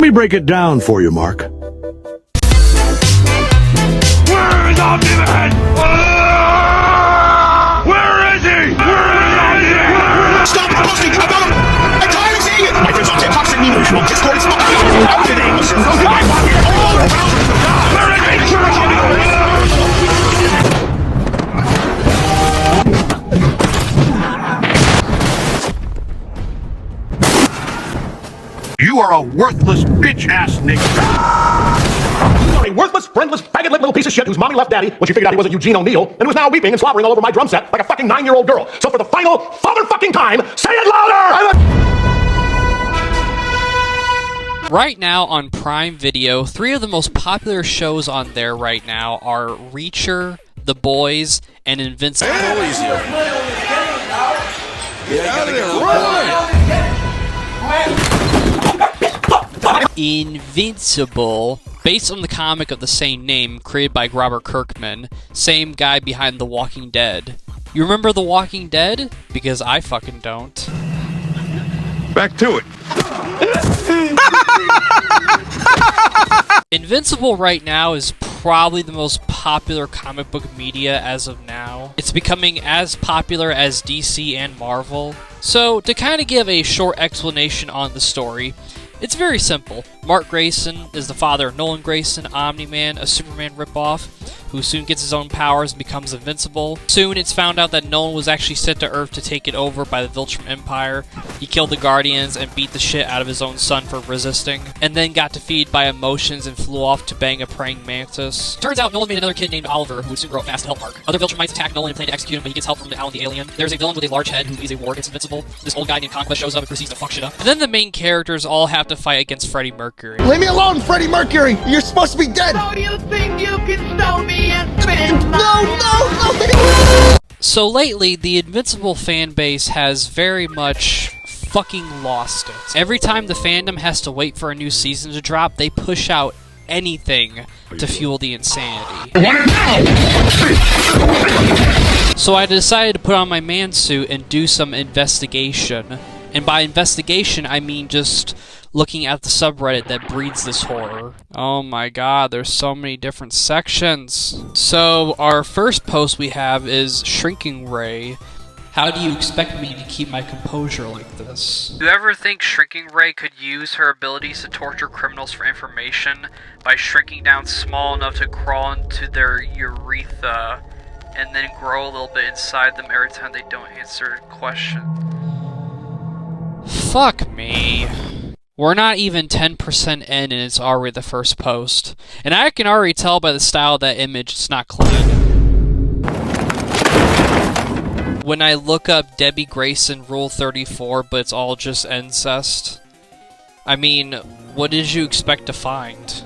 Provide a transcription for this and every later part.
me break it down for you, Mark. Where is Omni-Man? Where is he? Stop posting about him! I'm tired of seeing it! My friends on TikTok send me emotional Discord. It's not out today. You are a worthless bitch-ass nigga. You are a worthless, friendless, faggot-lipped little piece of shit whose mommy left daddy when she figured out he wasn't Eugene O'Neill and was now weeping and slobbering all over my drum set like a fucking 9-year-old girl. So for the final father-fucking time, say it louder! Right now on Prime Video, 3 of the most popular shows on there right now are Reacher, The Boys, and Invincible. Invincible, based on the comic of the same name created by Robert Kirkman, same guy behind The Walking Dead. You remember The Walking Dead? Because I fucking don't. Back to it. Invincible right now is probably the most popular comic book media as of now. It's becoming as popular as DC and Marvel. So, to kind of give a short explanation on the story, it's very simple. Mark Grayson is the father of Nolan Grayson, Omni-Man, a Superman ripoff, who soon gets his own powers and becomes invincible. Soon it's found out that Nolan was actually sent to Earth to take it over by the Viltrum Empire. He killed the Guardians and beat the shit out of his own son for resisting, and then got defeated by emotions and flew off to bang a praying mantis. Turns out Nolan made another kid named Oliver, who would soon grow up fast to help Mark. Other Viltrumites attack Nolan and plan to execute him, but he gets help from Alan the Alien. There's a villain with a large head who is a war against Invincible. This old guy named Conquest shows up and proceeds to fuck shit up. And then the main characters all have to fight against Freddie Mercury. Leave me alone, Freddie Mercury! You're supposed to be dead! So you think you can stone me and spin? No! So lately, the Invincible fan base has very much fucking lost it. Every time the fandom has to wait for a new season to drop, they push out anything to fuel the insanity. So I decided to put on my man suit and do some investigation. And by investigation, I mean just looking at the subreddit that breeds this horror. Oh my god, there's so many different sections. So our first post we have is Shrinking Ray. How do you expect me to keep my composure like this? Do you ever think Shrinking Ray could use her abilities to torture criminals for information by shrinking down small enough to crawl into their urethra and then grow a little bit inside them every time they don't answer a question? Fuck me. We're not even 10% in and it's already the first post. And I can already tell by the style of that image it's not clean. When I look up Debbie Grayson Rule 34, but it's all just incest. I mean, what did you expect to find?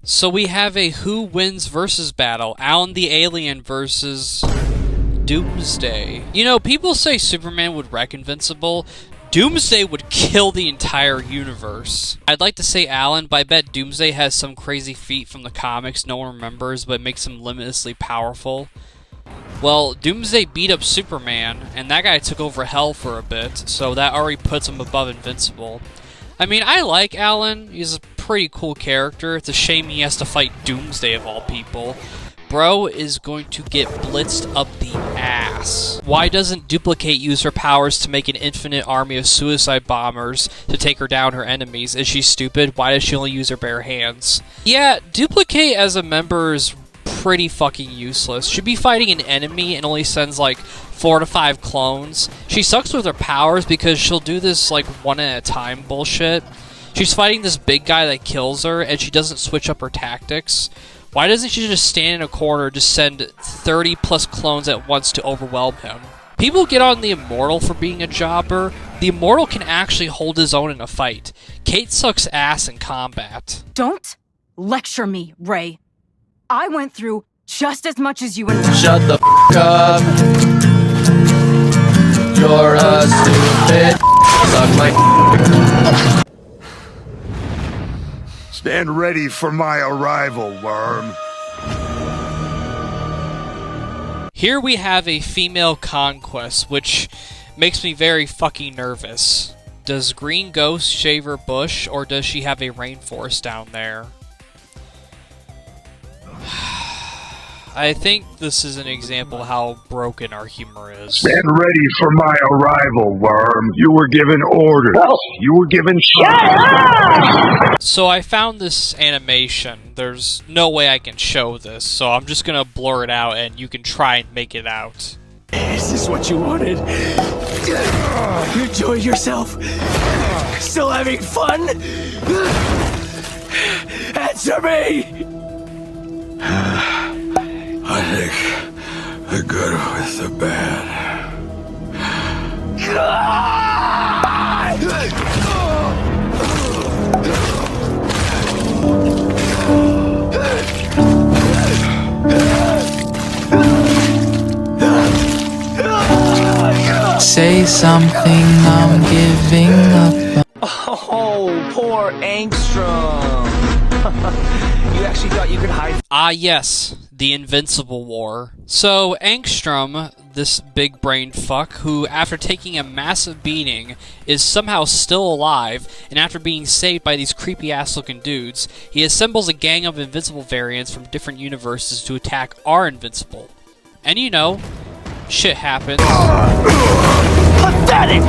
So we have a who wins versus battle. Alan the Alien versus Doomsday. You know, people say Superman would wreck Invincible. Doomsday would kill the entire universe. I'd like to say Alan, but I bet Doomsday has some crazy feat from the comics no one remembers, but it makes him limitlessly powerful. Well, Doomsday beat up Superman, and that guy took over Hell for a bit, so that already puts him above Invincible. I mean, I like Alan. He's a pretty cool character. It's a shame he has to fight Doomsday of all people. Bro is going to get blitzed up the ass. Why doesn't Duplicate use her powers to make an infinite army of suicide bombers to take her down her enemies? Is she stupid? Why does she only use her bare hands? Yeah, Duplicate as a member is pretty fucking useless. She'd be fighting an enemy and only sends like 4 to 5 clones. She sucks with her powers because she'll do this like one at a time bullshit. She's fighting this big guy that kills her and she doesn't switch up her tactics. Why doesn't she just stand in a corner and just send 30 plus clones at once to overwhelm him? People get on the Immortal for being a jobber. The Immortal can actually hold his own in a fight. Kate sucks ass in combat. Don't lecture me, Ray. I went through just as much as you and Shut the f*** up. You're a stupid. Suck my Stand ready for my arrival, worm. Here we have a female conquest, which makes me very fucking nervous. Does Green Ghost shave her bush, or does she have a rainforest down there? I think this is an example how broken our humor is. Stand ready for my arrival, worm. You were given orders. You were given So I found this animation. There's no way I can show this, so I'm just gonna blur it out and you can try and make it out. Is this what you wanted? You enjoyed yourself? Still having fun? Answer me! I think the good with the bad. Say something, I'm giving up. Oh, poor Angstrom. You actually thought you could hide? Ah yes, the Invincible War. So Angstrom, this big brain fuck, who after taking a massive beating is somehow still alive, and after being saved by these creepy ass looking dudes, he assembles a gang of Invincible variants from different universes to attack our Invincible. And you know, shit happens. Pathetic!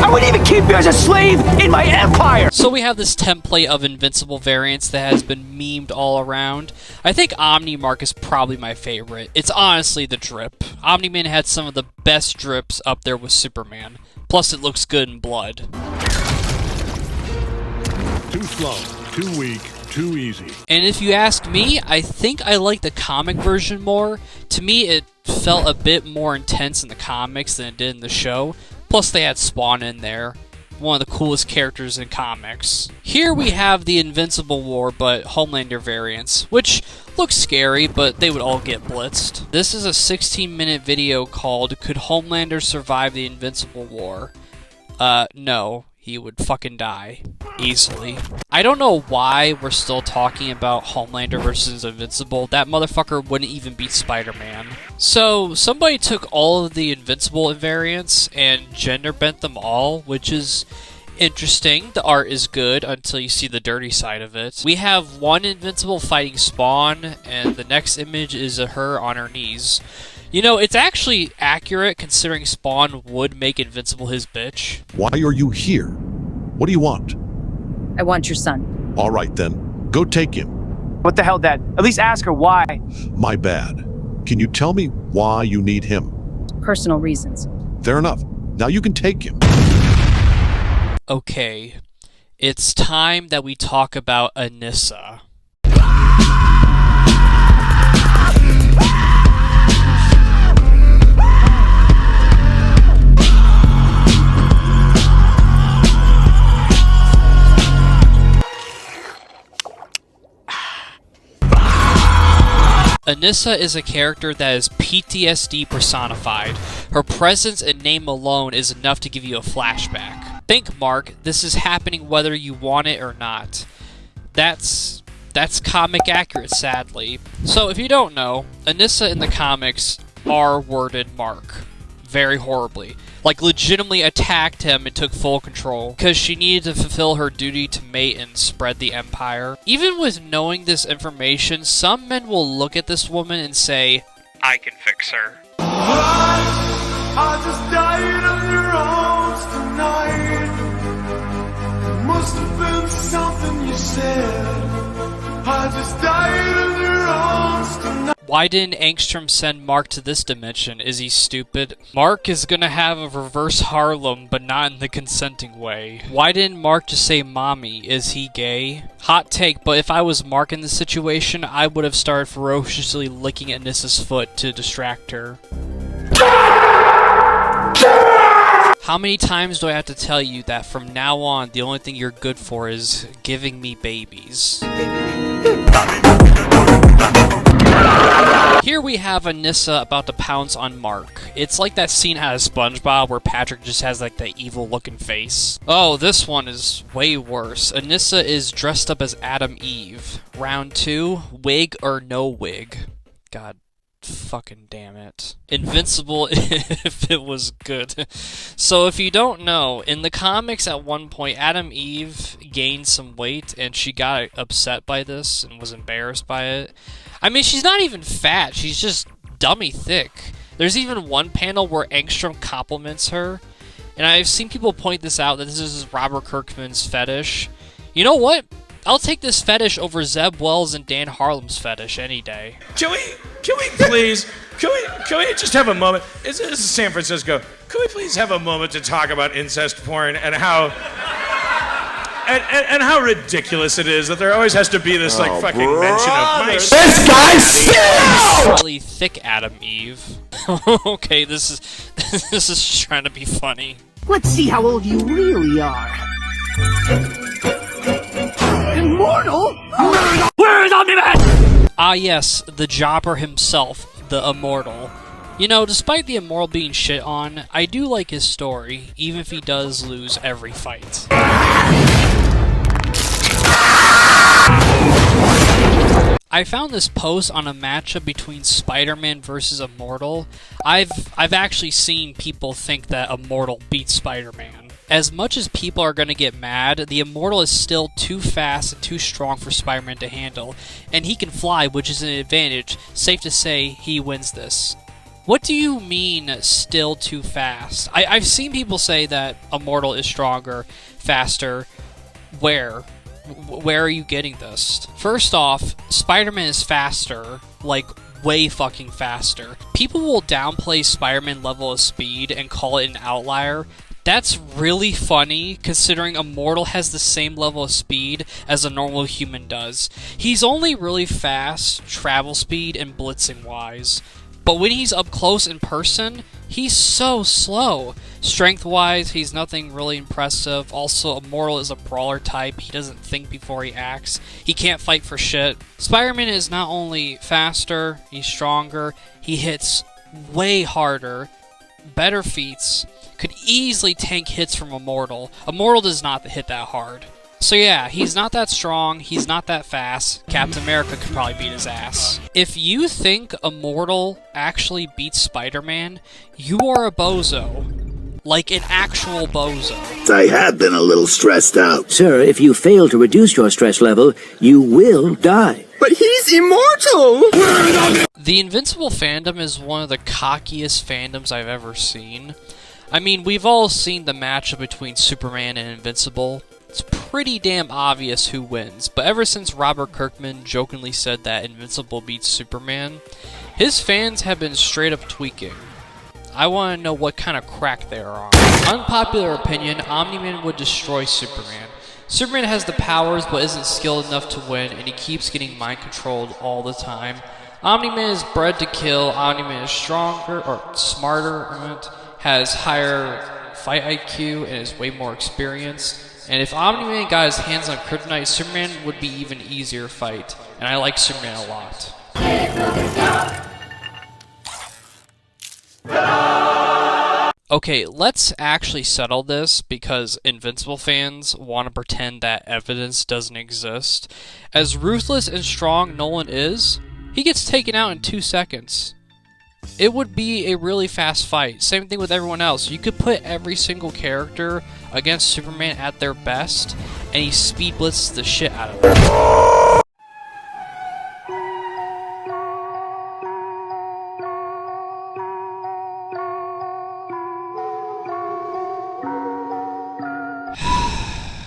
I wouldn't even keep you as a slave in my empire! So we have this template of Invincible variants that has been memed all around. I think Omnimark is probably my favorite. It's honestly the drip. Omni-Man had some of the best drips up there with Superman. Plus it looks good in blood. Too slow, too weak, too easy. And if you ask me, I think I like the comic version more. To me, it felt a bit more intense in the comics than it did in the show. Plus, they had Spawn in there, one of the coolest characters in comics. Here we have the Invincible War, but Homelander variants, which looks scary, but they would all get blitzed. This is a 16-minute video called, Could Homelander Survive the Invincible War? No. He would fucking die. Easily. I don't know why we're still talking about Homelander versus Invincible. That motherfucker wouldn't even beat Spider-Man. So, somebody took all of the Invincible variants and gender bent them all, which is interesting. The art is good until you see the dirty side of it. We have one Invincible fighting Spawn, and the next image is her on her knees. You know, it's actually accurate considering Spawn would make Invincible his bitch. Why are you here? What do you want? I want your son. All right then, go take him. What the hell, Dad? At least ask her why. My bad. Can you tell me why you need him? Personal reasons. Fair enough. Now you can take him. Okay, it's time that we talk about Anissa. Anissa is a character that is PTSD personified. Her presence and name alone is enough to give you a flashback. Think, Mark, this is happening whether you want it or not. That's comic accurate, sadly. So if you don't know, Anissa in the comics R-worded Mark very horribly. Like, legitimately attacked him and took full control because she needed to fulfill her duty to mate and spread the empire. Even with knowing this information, some men will look at this woman and say, I can fix her. I just died on your arms tonight. It must have been something you said. I just died on your arms tonight. Why didn't Angstrom send Mark to this dimension? Is he stupid? Mark is gonna have a reverse Harlem, but not in the consenting way. Why didn't Mark just say mommy? Is he gay? Hot take, but if I was Mark in this situation, I would have started ferociously licking Anissa's foot to distract her. How many times do I have to tell you that from now on, the only thing you're good for is giving me babies? Here we have Anissa about to pounce on Mark. It's like that scene out of SpongeBob where Patrick just has like that evil looking face. Oh, this one is way worse. Anissa is dressed up as Adam Eve. Round 2, wig or no wig? God fucking damn it. Invincible if it was good. So if you don't know, in the comics at one point, Adam Eve gained some weight and she got upset by this and was embarrassed by it. I mean, she's not even fat, she's just dummy thick. There's even one panel where Angstrom compliments her, and I've seen people point this out, that this is Robert Kirkman's fetish. You know what? I'll take this fetish over Zeb Wells and Dan Harlem's fetish any day. Can we please, can we just have a moment? This is San Francisco. Can we please have a moment to talk about incest porn and how and how ridiculous it is that there always has to be this like fucking mention of my This guy's still! Really thick Adam Eve. Okay, this is trying to be funny. Let's see how old you really are. Immortal? Where is Omni-Man? Ah yes, the jobber himself, the Immortal. You know, despite the Immortal being shit on, I do like his story, even if he does lose every fight. I found this post on a matchup between Spider-Man versus Immortal. I've actually seen people think that Immortal beats Spider-Man. As much as people are going to get mad, the Immortal is still too fast and too strong for Spider-Man to handle, and he can fly, which is an advantage. Safe to say, he wins this. What do you mean, still too fast? I've seen people say that Immortal is stronger, faster. Where? Where are you getting this? First off, Spider-Man is faster, like way fucking faster. People will downplay Spider-Man level of speed and call it an outlier. That's really funny, considering Immortal has the same level of speed as a normal human does. He's only really fast, travel speed, and blitzing wise. But when he's up close in person, he's so slow. Strength-wise, he's nothing really impressive. Also, Immortal is a brawler type. He doesn't think before he acts. He can't fight for shit. Spider-Man is not only faster, he's stronger, he hits way harder, better feats, could easily tank hits from Immortal. Immortal does not hit that hard. So yeah, he's not that strong, he's not that fast. Captain America could probably beat his ass. If you think Immortal actually beats Spider-Man, you are a bozo. Like an actual bozo. I have been a little stressed out. Sir, if you fail to reduce your stress level, you will die. But he's immortal! The Invincible fandom is one of the cockiest fandoms I've ever seen. I mean, we've all seen the matchup between Superman and Invincible. It's pretty damn obvious who wins, but ever since Robert Kirkman jokingly said that Invincible beats Superman, his fans have been straight up tweaking. I want to know what kind of crack they're on. Unpopular opinion, Omni-Man would destroy Superman. Superman has the powers but isn't skilled enough to win, and he keeps getting mind controlled all the time. Omni-Man is bred to kill, Omni-Man is stronger, or smarter, has higher fight IQ, and is way more experienced. And if Omni-Man got his hands on Kryptonite, Superman would be even easier to fight. And I like Superman a lot. Okay, let's actually settle this, because Invincible fans want to pretend that evidence doesn't exist. As ruthless and strong Nolan is, he gets taken out in 2 seconds. It would be a really fast fight. Same thing with everyone else. You could put every single character against Superman at their best, and he speed blitzes the shit out of them.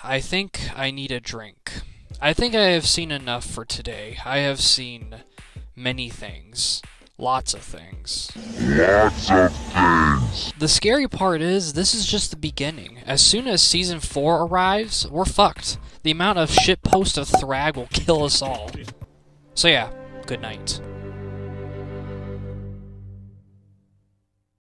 I think I need a drink. I think I have seen enough for today. I have seen many things. Lots of things. Lots of things. The scary part is, this is just the beginning. As soon as Season 4 arrives, we're fucked. The amount of shitpost of Thrag will kill us all. So yeah, good night.